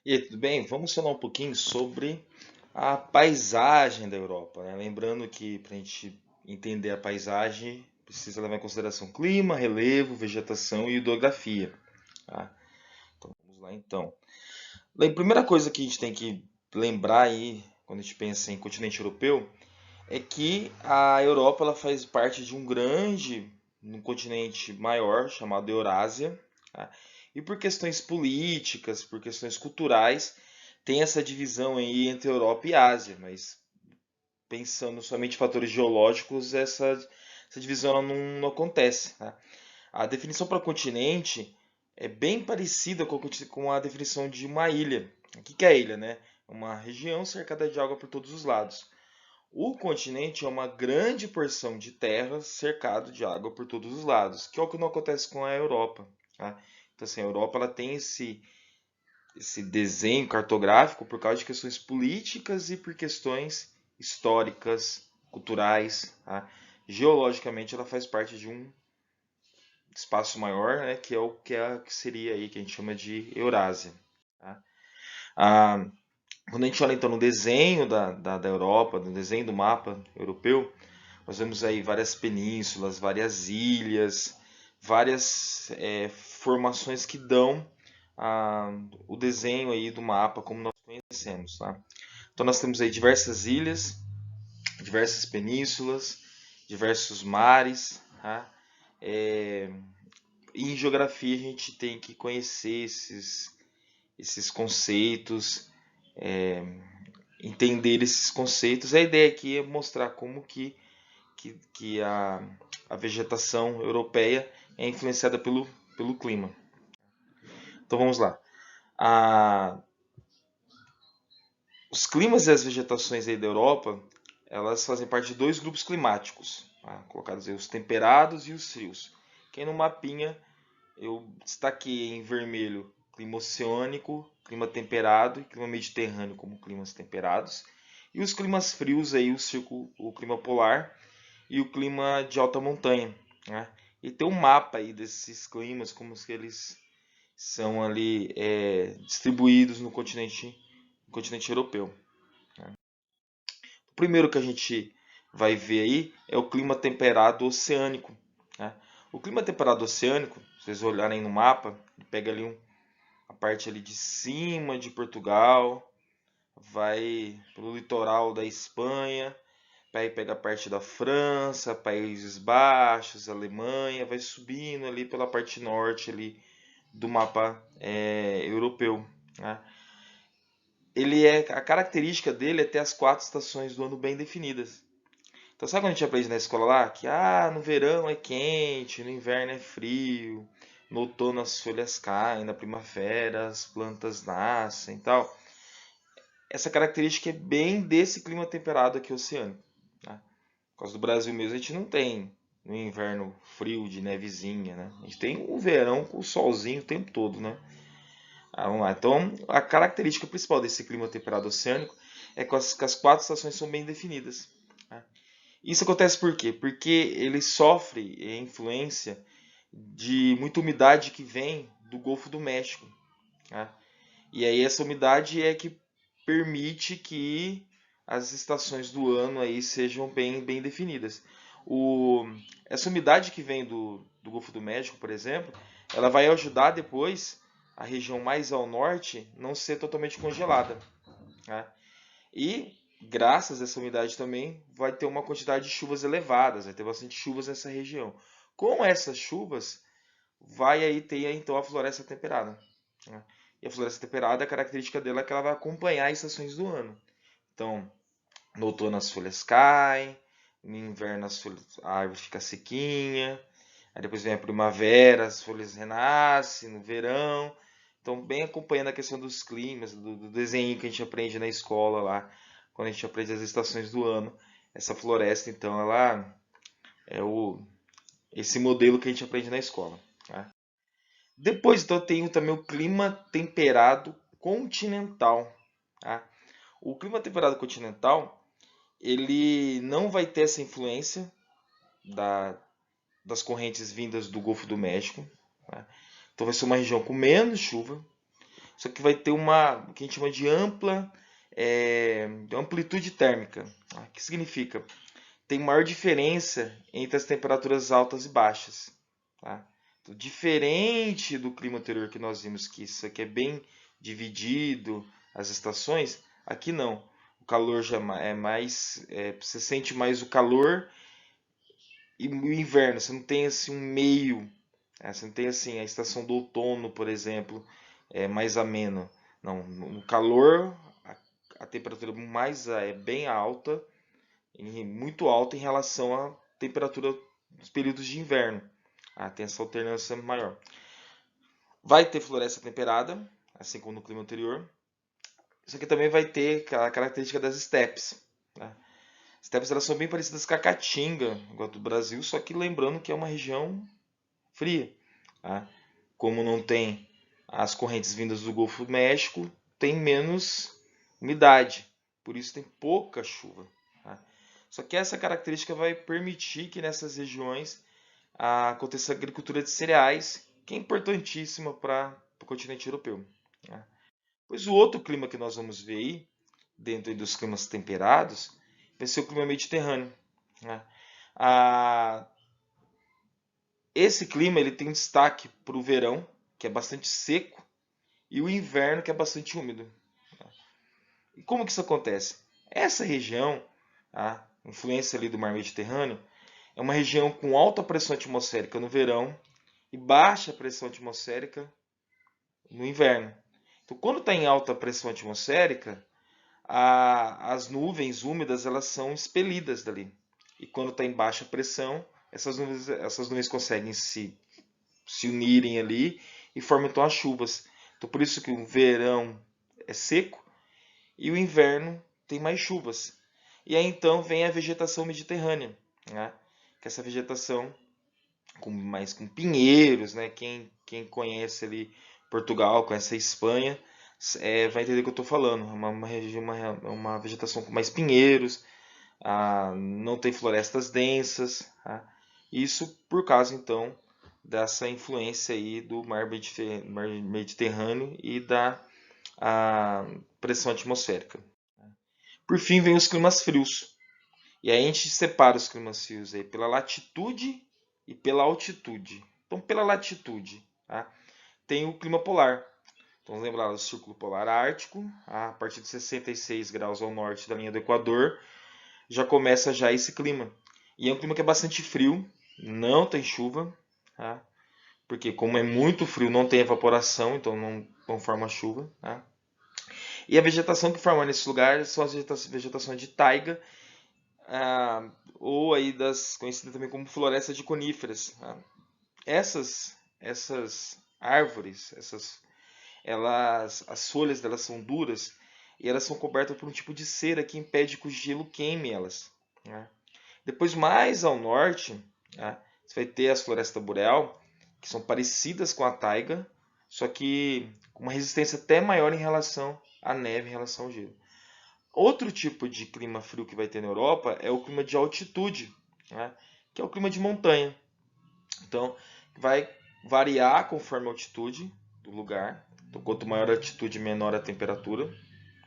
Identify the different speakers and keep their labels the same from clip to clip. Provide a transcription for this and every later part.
Speaker 1: E aí, tudo bem? Vamos falar um pouquinho sobre a paisagem da Europa, né? Lembrando que para a gente entender a paisagem, precisa levar em consideração clima, relevo, vegetação e hidrografia, tá? Então vamos lá então. Bem, a primeira coisa que a gente tem que lembrar aí, quando a gente pensa em continente europeu, é que a Europa ela faz parte de um continente maior chamado Eurásia, tá? E por questões políticas, por questões culturais, tem essa divisão aí entre Europa e Ásia, mas pensando somente em fatores geológicos, essa divisão ela não acontece, tá? A definição para continente é bem parecida com a definição de uma ilha. O que é a ilha, né? Uma região cercada de água por todos os lados. O continente é uma grande porção de terra cercado de água por todos os lados, que é o que não acontece com a Europa, tá? Então, assim, a Europa ela tem esse desenho cartográfico por causa de questões políticas e por questões históricas, culturais, tá? Geologicamente, ela faz parte de um espaço maior, né, que é que seria aí que a gente chama de Eurásia, tá? Ah, quando a gente olha então no desenho da Europa, no desenho do mapa europeu, nós vemos aí várias penínsulas, várias ilhas, várias formações que dão o desenho aí do mapa como nós conhecemos, tá? Então nós temos aí diversas ilhas, diversas penínsulas, diversos mares, tá? É, e em geografia a gente tem que conhecer esses conceitos, é, entender esses conceitos. A ideia aqui é mostrar como que a vegetação europeia é influenciada pelo clima. Então vamos lá. A, os climas e as vegetações aí da Europa, elas fazem parte de dois grupos climáticos, tá? Colocados aí os temperados e os frios. Quem no mapinha eu destaquei em vermelho clima oceânico, clima temperado e clima mediterrâneo como climas temperados. E os climas frios aí, o clima polar e o clima de alta montanha, né? E tem um mapa aí desses climas, como que eles são ali distribuídos no continente europeu, né? O primeiro que a gente vai ver aí é o clima temperado oceânico, né? O clima temperado oceânico, se vocês olharem no mapa, pega ali a parte ali de cima de Portugal, vai pelo litoral da Espanha, aí pega a parte da França, Países Baixos, Alemanha, vai subindo ali pela parte norte ali do mapa europeu, né? A característica dele é ter as quatro estações do ano bem definidas. Então sabe quando a gente aprende na escola lá que no verão é quente, no inverno é frio, no outono as folhas caem, na primavera as plantas nascem e tal. Essa característica é bem desse clima temperado aqui oceânico, né? Por causa do Brasil mesmo, a gente não tem no inverno frio de nevezinha, né? A gente tem o verão com o solzinho o tempo todo, né? Vamos lá. Então, a característica principal desse clima temperado oceânico é que as quatro estações são bem definidas, né? Isso acontece por quê? Porque ele sofre influência de muita umidade que vem do Golfo do México, né? E aí essa umidade é que permite que as estações do ano aí sejam bem definidas. O, essa umidade que vem do Golfo do México, por exemplo, ela vai ajudar depois a região mais ao norte não ser totalmente congelada, né? E graças a essa umidade também vai ter uma quantidade de chuvas elevadas, vai ter bastante chuvas nessa região. Com essas chuvas, vai aí ter então a floresta temperada, né? E a floresta temperada, a característica dela é que ela vai acompanhar as estações do ano. Então, no outono as folhas caem, no inverno a árvore fica sequinha, aí depois vem a primavera, as folhas renascem, no verão. Então, bem acompanhando a questão dos climas, do desenho que a gente aprende na escola lá, quando a gente aprende as estações do ano. Essa floresta, então, ela é esse modelo que a gente aprende na escola, tá? Depois, então, eu tenho também o clima temperado continental, tá? O clima temperado continental, ele não vai ter essa influência da, das correntes vindas do Golfo do México, tá? Então vai ser uma região com menos chuva, só que vai ter o que a gente chama de amplitude térmica. O que significa? Tem maior diferença entre as temperaturas altas e baixas. Tá? Então, diferente do clima anterior que nós vimos, que isso aqui é bem dividido, as estações, aqui não. O calor já é mais. Você sente mais o calor e o inverno. Você não tem assim um meio. Você não tem assim a estação do outono, por exemplo, mais ameno. Não, no calor a temperatura é bem alta, muito alta em relação à temperatura dos períodos de inverno. Tem essa alternância maior. Vai ter floresta temperada, assim como no clima anterior. Isso aqui também vai ter a característica das estepes. Né? As estepes elas são bem parecidas com a caatinga, igual do Brasil, só que lembrando que é uma região fria. Tá? Como não tem as correntes vindas do Golfo do México, tem menos umidade, por isso tem pouca chuva. Tá? Só que essa característica vai permitir que nessas regiões aconteça a agricultura de cereais, que é importantíssima para o continente europeu. Tá? Pois o outro clima que nós vamos ver aí, dentro dos climas temperados, vai ser o clima mediterrâneo. Né? Esse clima ele tem destaque para o verão, que é bastante seco, e o inverno, que é bastante úmido. E como que isso acontece? Essa região, a influência ali do mar Mediterrâneo, é uma região com alta pressão atmosférica no verão e baixa pressão atmosférica no inverno. Então, quando está em alta pressão atmosférica, as nuvens úmidas elas são expelidas dali. E quando está em baixa pressão, essas nuvens conseguem se unirem ali e formam então as chuvas. Então por isso que o verão é seco e o inverno tem mais chuvas. E aí então vem a vegetação mediterrânea, né? Que é essa vegetação mais com pinheiros, né? Quem conhece ali Portugal, conhece a Espanha, vai entender o que eu estou falando. É uma vegetação com mais pinheiros, não tem florestas densas. Tá? Isso por causa então dessa influência aí do mar Mediterrâneo e da pressão atmosférica. Por fim, vem os climas frios. E aí a gente separa os climas frios aí pela latitude e pela altitude. Então, pela latitude, tá? Tem o clima polar. Então, vamos lembrar do Círculo Polar Ártico, a partir de 66 graus ao norte da linha do Equador, já começa já esse clima. E é um clima que é bastante frio, não tem chuva, tá? Porque como é muito frio, não tem evaporação, então não forma chuva. Tá? E a vegetação que forma nesse lugar são as vegetações de taiga, ou aí conhecidas também como floresta de coníferas. Tá? Essas árvores, as folhas delas são duras e elas são cobertas por um tipo de cera que impede que o gelo queime elas. Tá? Depois, mais ao norte, tá? Você vai ter as florestas boreal, que são parecidas com a taiga, só que com uma resistência até maior em relação à neve, em relação ao gelo. Outro tipo de clima frio que vai ter na Europa é o clima de altitude, né? Que é o clima de montanha. Então, vai variar conforme a altitude do lugar. Então, quanto maior a altitude, menor a temperatura,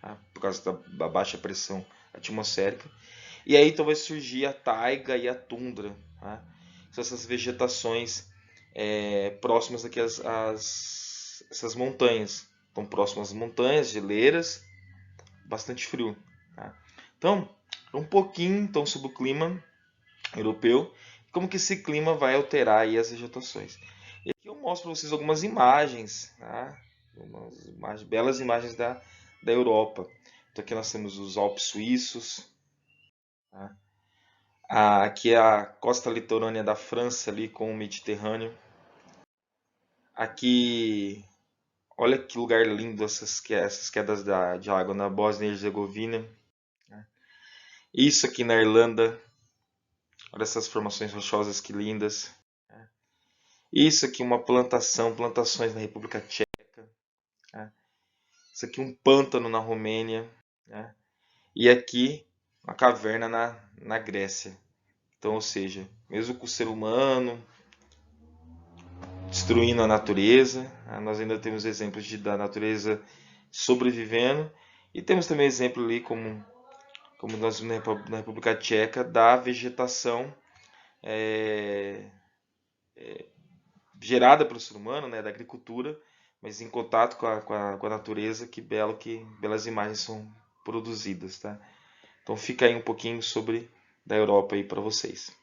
Speaker 1: tá? Por causa da baixa pressão atmosférica. E aí então vai surgir a taiga e a tundra. Tá? São essas vegetações próximas aqui essas montanhas. Estão próximas às montanhas, geleiras, bastante frio. Tá? Então, um pouquinho então, sobre o clima europeu e como que esse clima vai alterar aí as vegetações. E aqui eu mostro para vocês algumas imagens, tá? Belas imagens da Europa. Então aqui nós temos os Alpes suíços, tá? Aqui é a costa litorânea da França ali com o Mediterrâneo. Aqui, olha que lugar lindo essas quedas de água na Bósnia e Herzegovina. Isso aqui na Irlanda. Olha essas formações rochosas que lindas. Isso aqui uma plantações na República Tcheca. Isso aqui um pântano na Romênia. E aqui uma caverna na Grécia. Então, ou seja, mesmo com o ser humano destruindo a natureza. Nós ainda temos exemplos da natureza sobrevivendo, e temos também exemplo ali como nós vimos na República Tcheca, da vegetação gerada pelo ser humano, né, da agricultura, mas em contato com a natureza, que belas imagens são produzidas, tá? Então fica aí um pouquinho sobre da Europa aí para vocês.